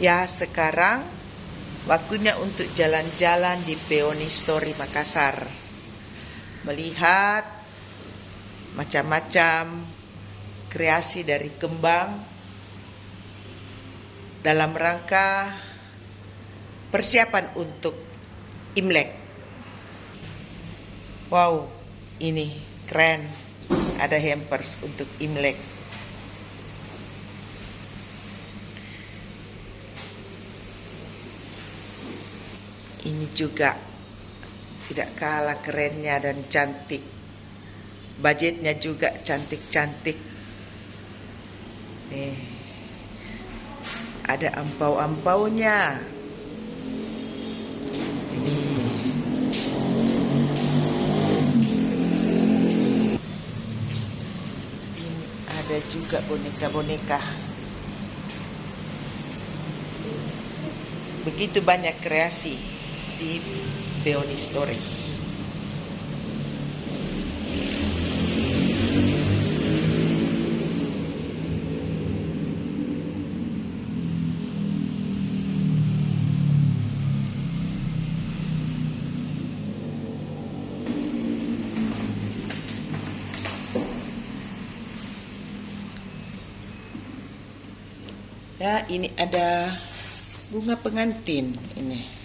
Ya, sekarang waktunya untuk jalan-jalan di Peony Story Makassar. Melihat macam-macam kreasi dari kembang dalam rangka persiapan untuk Imlek. Wow, ini keren. Ada hampers untuk Imlek. Ini juga tidak kalah kerennya dan cantik. Budgetnya juga cantik-cantik. Nih, ada ampau-ampaunya. Ini ada juga boneka-boneka. Begitu banyak kreasi di Peony Story. Ya, ini ada bunga pengantin ini.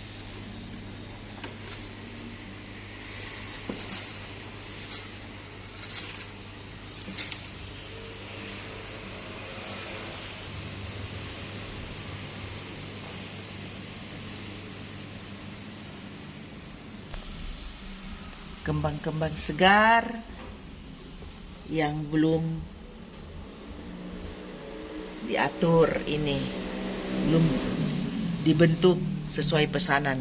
Kembang-kembang segar yang belum diatur ini, belum dibentuk sesuai pesanan.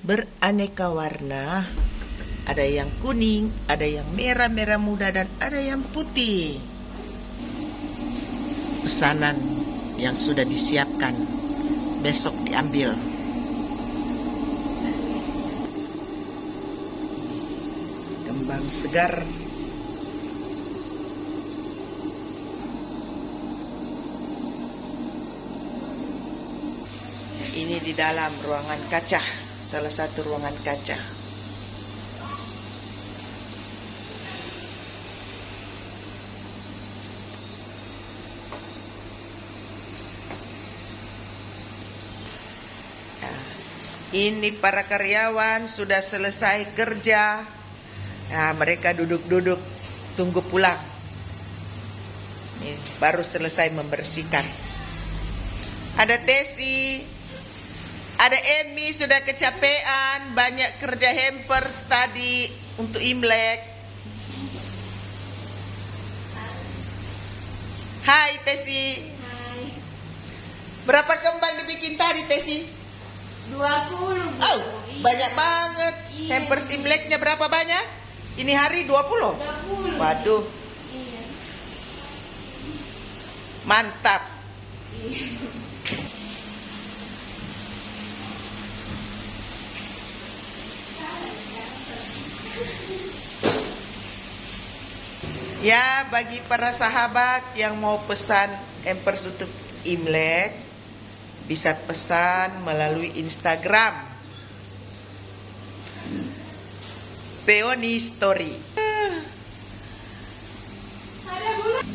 Beraneka warna, ada yang kuning, ada yang merah-merah muda, dan ada yang putih. Pesanan yang sudah disiapkan, besok diambil. Kembang segar. Ini di dalam ruangan kaca, salah satu ruangan kaca. Ini para karyawan sudah selesai kerja. Nah, mereka duduk-duduk tunggu pulang. Ini baru selesai membersihkan. Ada Tesi, ada Emi sudah kecapean, banyak kerja hampers tadi untuk Imlek. Hai Tesi. Hai. Berapa kembang dibikin tadi Tesi? 20. Oh, banyak banget. Iya. Hampers Imleknya berapa banyak? Ini hari 20. 20. Waduh, Iya. mantap. Iya. Ya, bagi para sahabat yang mau pesan hampers untuk Imlek, bisa pesan melalui Instagram Peony Story. Ada bulan.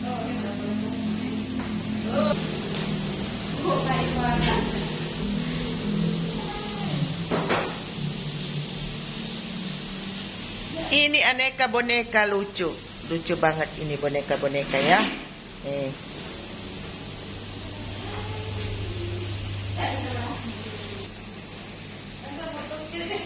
Oh, baik banget. Ini aneka boneka lucu. Lucu banget ini boneka-boneka ya. Saya salah. Enggak potong sini.